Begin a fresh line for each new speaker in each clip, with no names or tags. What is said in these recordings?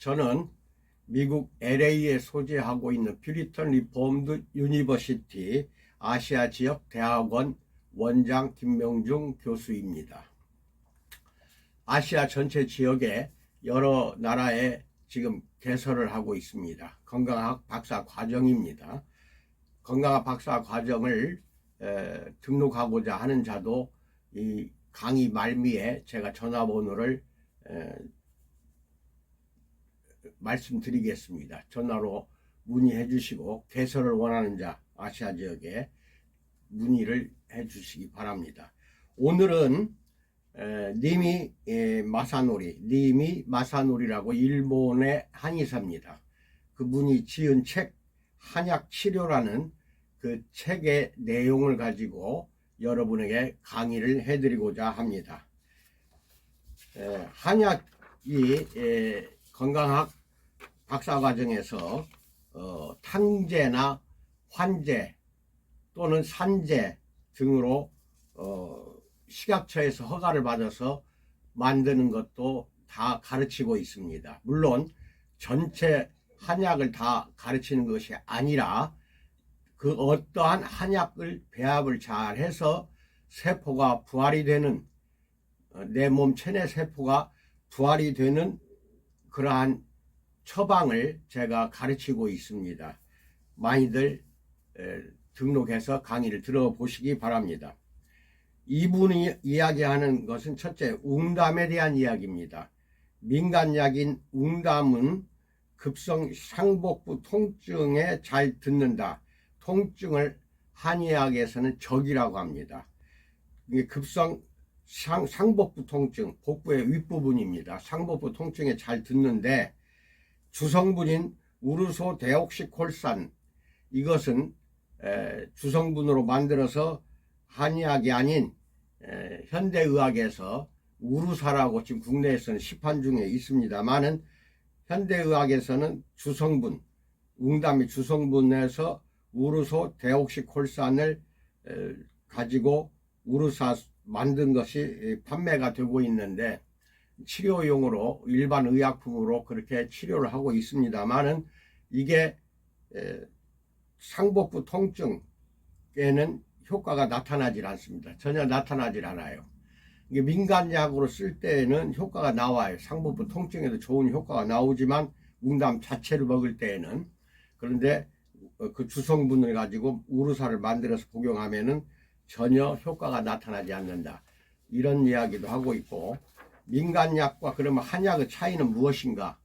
저는 미국 LA에 소재하고 있는 퓨리턴 리폼드 유니버시티 아시아 지역 대학원 원장 김명중 교수입니다. 아시아 전체 지역에 여러 나라에 지금 개설을 하고 있습니다. 건강학 박사 과정입니다. 건강학 박사 과정을 등록하고자 하는 자도 이 강의 말미에 제가 전화번호를 말씀드리겠습니다. 전화로 문의해 주시고 개설을 원하는 자 아시아 지역에 문의를 해 주시기 바랍니다. 오늘은 니미 마사노리라고 일본의 한의사입니다. 그분이 지은 책 한약 치료라는 그 책의 내용을 가지고 여러분에게 강의를 해드리고자 합니다. 한약이 건강학 박사과정에서 탕제나 환제 또는 산제 등으로 식약처에서 허가를 받아서 만드는 것도 다 가르치고 있습니다. 물론 전체 한약을 다 가르치는 것이 아니라 그 어떠한 한약을 배합을 잘 해서 세포가 부활이 되는 내 몸 체내 세포가 부활이 되는 그러한 처방을 제가 가르치고 있습니다. 많이들 등록해서 강의를 들어보시기 바랍니다. 이분이 이야기하는 것은 첫째, 웅담에 대한 이야기입니다. 민간약인 웅담은 급성 상복부 통증에 잘 듣는다. 통증을 한의학에서는 적이라고 합니다. 급성 상복부 통증, 복부의 윗부분입니다. 상복부 통증에 잘 듣는데 주성분인 우르소 데옥시콜산, 이것은 주성분으로 만들어서 한의학이 아닌 현대의학에서 우르사라고 지금 국내에서는 시판 중에 있습니다만은 현대의학에서는 주성분, 웅담이 주성분에서 우르소 데옥시콜산을 가지고 우르사 만든 것이 판매가 되고 있는데 치료용으로 일반 의약품으로 그렇게 치료를 하고 있습니다만은 이게 상복부 통증에는 효과가 나타나질 않습니다. 전혀 나타나질 않아요. 이게 민간약으로 쓸 때는 효과가 나와요. 상복부 통증에도 좋은 효과가 나오지만 웅담 자체를 먹을 때에는. 그런데 그 주성분을 가지고 우르사를 만들어서 복용하면은 전혀 효과가 나타나지 않는다. 이런 이야기도 하고 있고, 민간약과 그러면 한약의 차이는 무엇인가?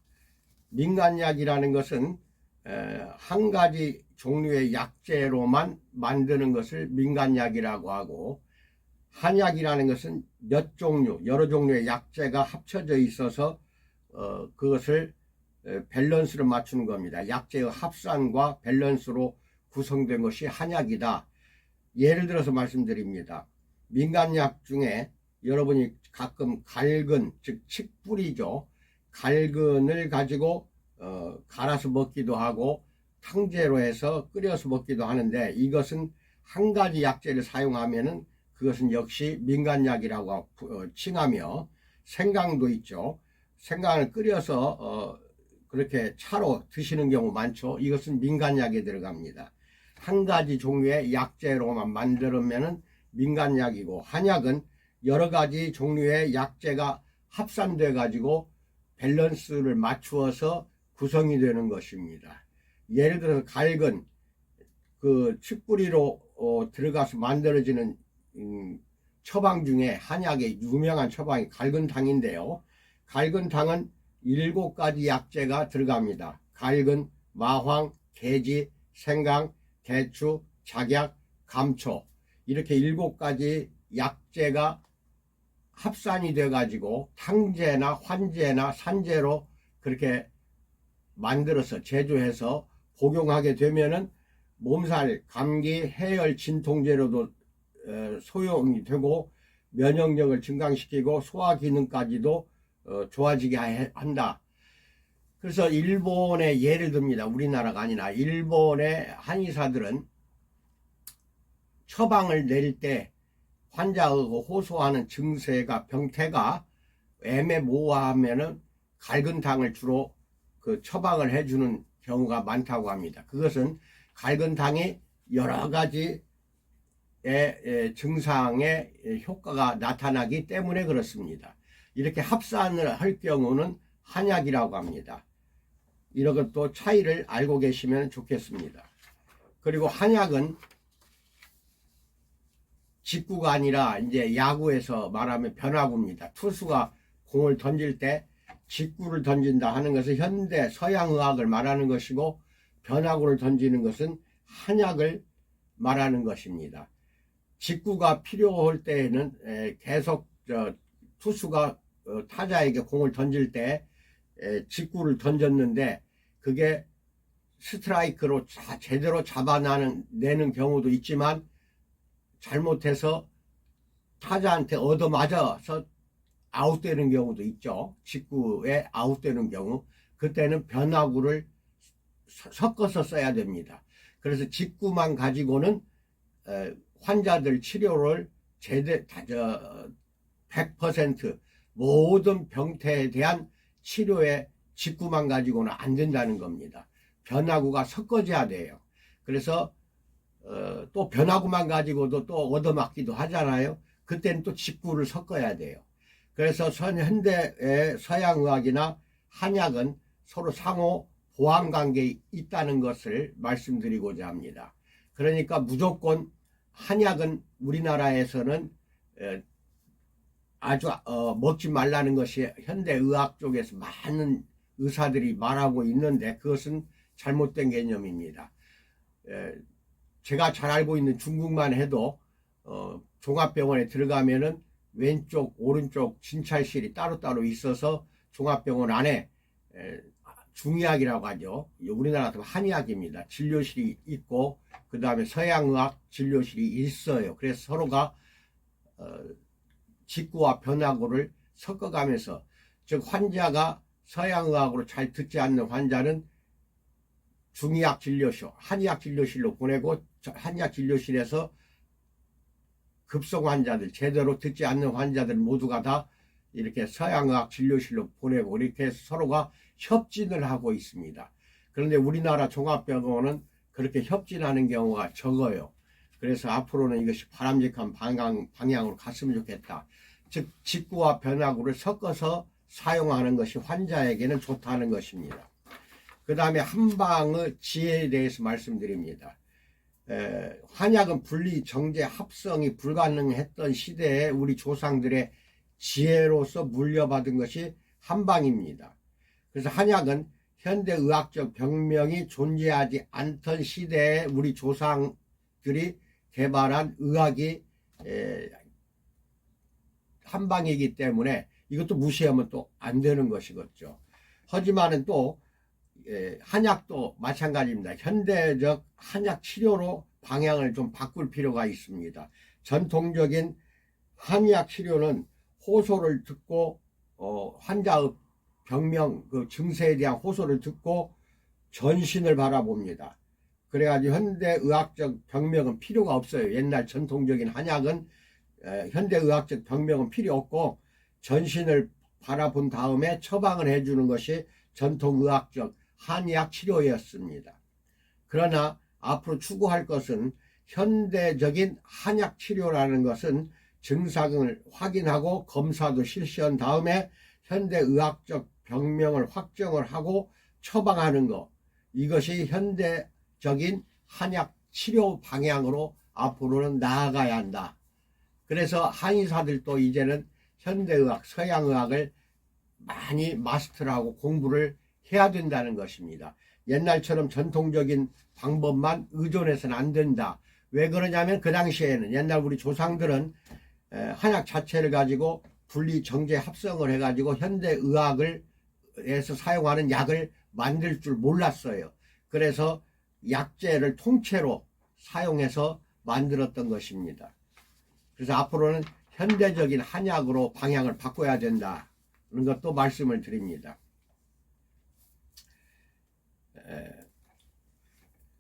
민간약이라는 것은 한 가지 종류의 약재로만 만드는 것을 민간약이라고 하고, 한약이라는 것은 몇 종류, 여러 종류의 약재가 합쳐져 있어서 그것을 밸런스를 맞추는 겁니다. 약재의 합산과 밸런스로 구성된 것이 한약이다. 예를 들어서 말씀드립니다. 민간약 중에 여러분이 가끔 갈근, 즉 칡뿌리죠. 갈근을 가지고 갈아서 먹기도 하고 탕제로 해서 끓여서 먹기도 하는데, 이것은 한 가지 약재를 사용하면은 그것은 역시 민간약이라고 칭하며, 생강도 있죠. 생강을 끓여서 그렇게 차로 드시는 경우 많죠. 이것은 민간약에 들어갑니다. 한 가지 종류의 약재로만 만들면은 민간약이고, 한약은 여러 가지 종류의 약재가 합산돼 가지고 밸런스를 맞추어서 구성이 되는 것입니다. 예를 들어서 갈근, 그 칡뿌리로 들어가서 만들어지는 처방 중에 한약의 유명한 처방이 갈근탕인데요. 갈근탕은 7가지 약재가 들어갑니다. 갈근, 마황, 계지, 생강, 대추, 작약, 감초, 이렇게 7가지 약재가 합산이 돼 가지고 탕제나 환제나 산제로 그렇게 만들어서 제조해서 복용하게 되면은 몸살, 감기, 해열, 진통제로도 소용이 되고 면역력을 증강시키고 소화 기능까지도 좋아지게 한다. 그래서 일본의 예를 듭니다. 우리나라가 아니라 일본의 한의사들은 처방을 내릴 때 환자의 호소하는 증세가 병태가 애매모호하면은 갈근탕을 주로 그 처방을 해주는 경우가 많다고 합니다. 그것은 갈근탕이 여러 가지의 증상의 효과가 나타나기 때문에 그렇습니다. 이렇게 합산을 할 경우는 한약이라고 합니다. 이런 것도 차이를 알고 계시면 좋겠습니다. 그리고 한약은 직구가 아니라 이제 야구에서 말하면 변화구입니다. 투수가 공을 던질 때 직구를 던진다 하는 것은 현대 서양의학을 말하는 것이고, 변화구를 던지는 것은 한약을 말하는 것입니다. 직구가 필요할 때에는 계속 투수가 타자에게 공을 던질 때 직구를 던졌는데 그게 스트라이크로 제대로 잡아내는 경우도 있지만, 잘못해서 타자한테 얻어맞아서 아웃되는 경우도 있죠. 직구에 아웃되는 경우, 그때는 변화구를 섞어서 써야 됩니다. 그래서 직구만 가지고는 환자들 치료를 100% 모든 병태에 대한 치료에 직구만 가지고는 안 된다는 겁니다. 변화구가 섞어져야 돼요. 그래서 또 변화구만 가지고도 또 얻어맞기도 하잖아요. 그때는 또 직구를 섞어야 돼요. 그래서 현대의 서양의학이나 한약은 서로 상호 보완관계에 있다는 것을 말씀드리고자 합니다. 그러니까 무조건 한약은 우리나라에서는 아주 먹지 말라는 것이 현대의학 쪽에서 많은 의사들이 말하고 있는데, 그것은 잘못된 개념입니다. 제가 잘 알고 있는 중국만 해도 종합병원에 들어가면은 왼쪽 오른쪽 진찰실이 따로따로 있어서 종합병원 안에 중의학이라고 하죠. 우리나라 같으면 한의학입니다. 진료실이 있고 그 다음에 서양의학 진료실이 있어요. 그래서 서로가 직구와 변화구를 섞어가면서, 즉 환자가 서양의학으로 잘 듣지 않는 환자는 중의학 진료실, 한의학 진료실로 보내고, 한의학 진료실에서 급성 환자들, 제대로 듣지 않는 환자들 모두가 다 이렇게 서양의학 진료실로 보내고, 이렇게 서로가 협진을 하고 있습니다. 그런데 우리나라 종합병원은 그렇게 협진하는 경우가 적어요. 그래서 앞으로는 이것이 바람직한 방향으로 갔으면 좋겠다. 즉 직구와 변화구를 섞어서 사용하는 것이 환자에게는 좋다는 것입니다. 그 다음에 한방의 지혜에 대해서 말씀드립니다. 한약은 분리, 정제, 합성이 불가능했던 시대에 우리 조상들의 지혜로서 물려받은 것이 한방입니다. 그래서 한약은 현대의학적 병명이 존재하지 않던 시대에 우리 조상들이 개발한 의학이 한방이기 때문에 이것도 무시하면 또 안 되는 것이겠죠. 하지만은 또 한약도 마찬가지입니다. 현대적 한약 치료로 방향을 좀 바꿀 필요가 있습니다. 전통적인 한의학 치료는 호소를 듣고 환자의 병명, 그 증세에 대한 호소를 듣고 전신을 바라봅니다. 그래가지고 현대의학적 병명은 필요가 없어요. 옛날 전통적인 한약은 현대의학적 병명은 필요 없고 전신을 바라본 다음에 처방을 해주는 것이 전통의학적 한의학 치료였습니다. 그러나 앞으로 추구할 것은 현대적인 한약 치료라는 것은 증상을 확인하고 검사도 실시한 다음에 현대의학적 병명을 확정을 하고 처방하는 것, 이것이 현대적인 한약 치료 방향으로 앞으로는 나아가야 한다. 그래서 한의사들도 이제는 현대의학, 서양의학을 많이 마스터를 하고 공부를 해야 된다는 것입니다. 옛날처럼 전통적인 방법만 의존해서는 안 된다. 왜 그러냐면 그 당시에는 옛날 우리 조상들은 한약 자체를 가지고 분리, 정제, 합성을 해가지고 현대의학을 에서 사용하는 약을 만들 줄 몰랐어요. 그래서 약재를 통째로 사용해서 만들었던 것입니다. 그래서 앞으로는 현대적인 한약으로 방향을 바꿔야 된다는 것도 말씀을 드립니다.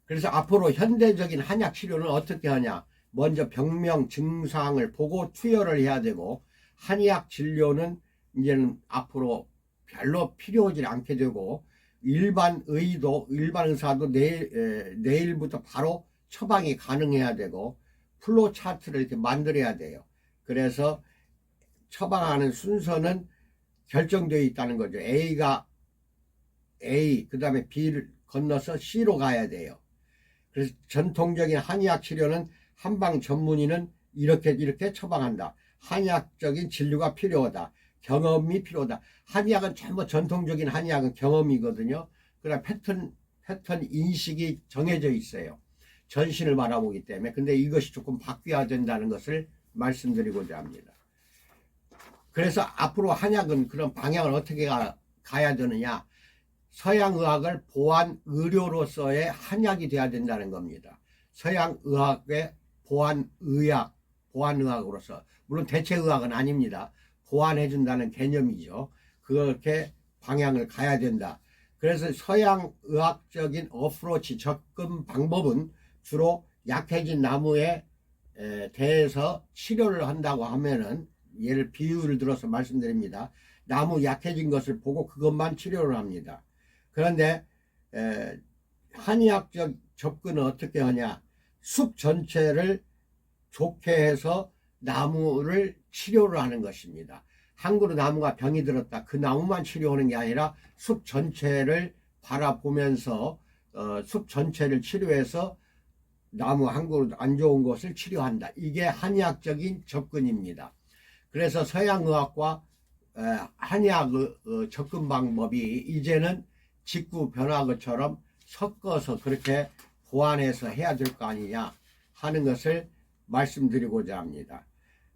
그래서 앞으로 현대적인 한약 치료는 어떻게 하냐? 먼저 병명 증상을 보고 투여를 해야 되고, 한의학 진료는 이제는 앞으로 별로 필요하지 않게 되고, 일반 의사도 내일부터 바로 처방이 가능해야 되고 플로 차트를 이렇게 만들어야 돼요. 그래서 처방하는 순서는 결정되어 있다는 거죠. A가 A, 그 다음에 B를 건너서 C로 가야 돼요. 그래서 전통적인 한의학 치료는 한방 전문의는 이렇게 처방한다. 한의학적인 진료가 필요하다. 경험이 필요하다. 한의학은 전부 전통적인 한의학은 경험이거든요. 그러나 패턴 인식이 정해져 있어요. 전신을 바라보기 때문에. 근데 이것이 조금 바뀌어야 된다는 것을 말씀드리고자 합니다. 그래서 앞으로 한의학은 그런 방향을 어떻게 가야 되느냐. 서양의학을 보완 의료로서의 한약이 돼야 된다는 겁니다. 서양의학의 보완의학으로서, 물론 대체의학은 아닙니다. 보완해준다는 개념이죠. 그렇게 방향을 가야 된다. 그래서 서양의학적인 어프로치, 접근 방법은 주로 약해진 나무에 대해서 치료를 한다고 하면은, 비유를 들어서 말씀드립니다. 나무 약해진 것을 보고 그것만 치료를 합니다. 그런데 한의학적 접근은 어떻게 하냐. 숲 전체를 좋게 해서 나무를 치료를 하는 것입니다. 한 그루 나무가 병이 들었다. 그 나무만 치료하는 게 아니라 숲 전체를 바라보면서 숲 전체를 치료해서 나무 한 그루 안 좋은 것을 치료한다. 이게 한의학적인 접근입니다. 그래서 서양의학과 한의학 접근 방법이 이제는 직구 변화구처럼 섞어서 그렇게 보완해서 해야 될 거 아니냐 하는 것을 말씀드리고자 합니다.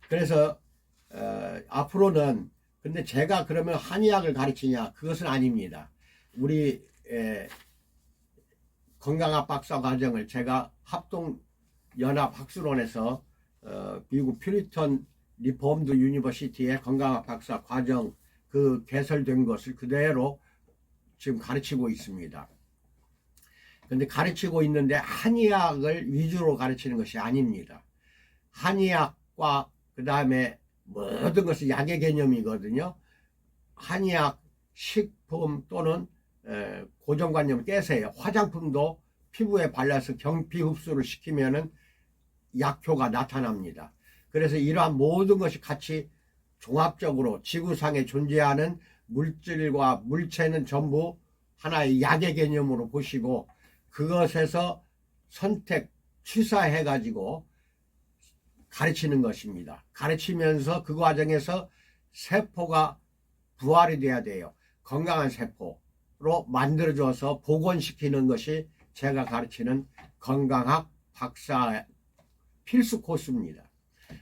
그래서 앞으로는, 근데 제가 그러면 한의학을 가르치냐, 그것은 아닙니다. 우리 건강학 박사 과정을 제가 합동연합학술원에서 미국 퓨리턴 리폼드 유니버시티의 건강학 박사 과정 그 개설된 것을 그대로 지금 가르치고 있습니다. 근데 가르치고 있는데 한의학을 위주로 가르치는 것이 아닙니다. 한의학과 그 다음에 모든 것은 약의 개념이거든요. 한의학, 식품 또는 고정관념을 깨세요. 화장품도 피부에 발라서 경피 흡수를 시키면은 약효가 나타납니다. 그래서 이러한 모든 것이 같이 종합적으로 지구상에 존재하는 물질과 물체는 전부 하나의 약의 개념으로 보시고 그것에서 선택, 취사해 가지고 가르치는 것입니다. 가르치면서 그 과정에서 세포가 부활이 돼야 돼요. 건강한 세포로 만들어줘서 복원시키는 것이 제가 가르치는 건강학 박사 필수 코스입니다.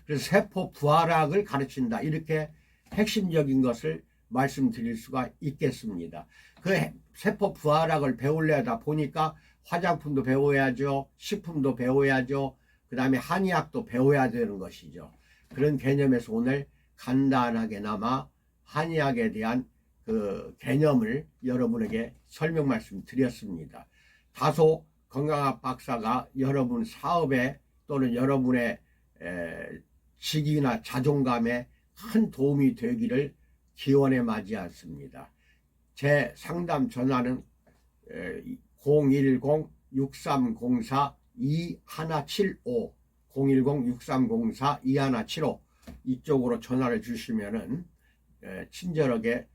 그래서 세포 부활학을 가르친다. 이렇게 핵심적인 것을 말씀드릴 수가 있겠습니다. 그 세포 부활학을 배우려다 보니까 화장품도 배워야죠. 식품도 배워야죠. 그 다음에 한의학도 배워야 되는 것이죠. 그런 개념에서 오늘 간단하게나마 한의학에 대한 그 개념을 여러분에게 설명 말씀드렸습니다. 다소 건강학 박사가 여러분 사업에 또는 여러분의 직위나 자존감에 큰 도움이 되기를 기원해 마지 않습니다. 제 상담 전화는 010-6304-2175 010-6304-2175 이쪽으로 전화를 주시면은 친절하게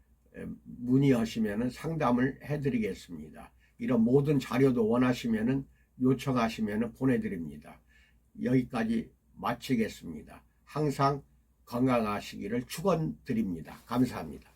문의하시면은 상담을 해드리겠습니다. 이런 모든 자료도 원하시면은 요청하시면은 보내드립니다. 여기까지 마치겠습니다. 항상 건강하시기를 축원드립니다. 감사합니다.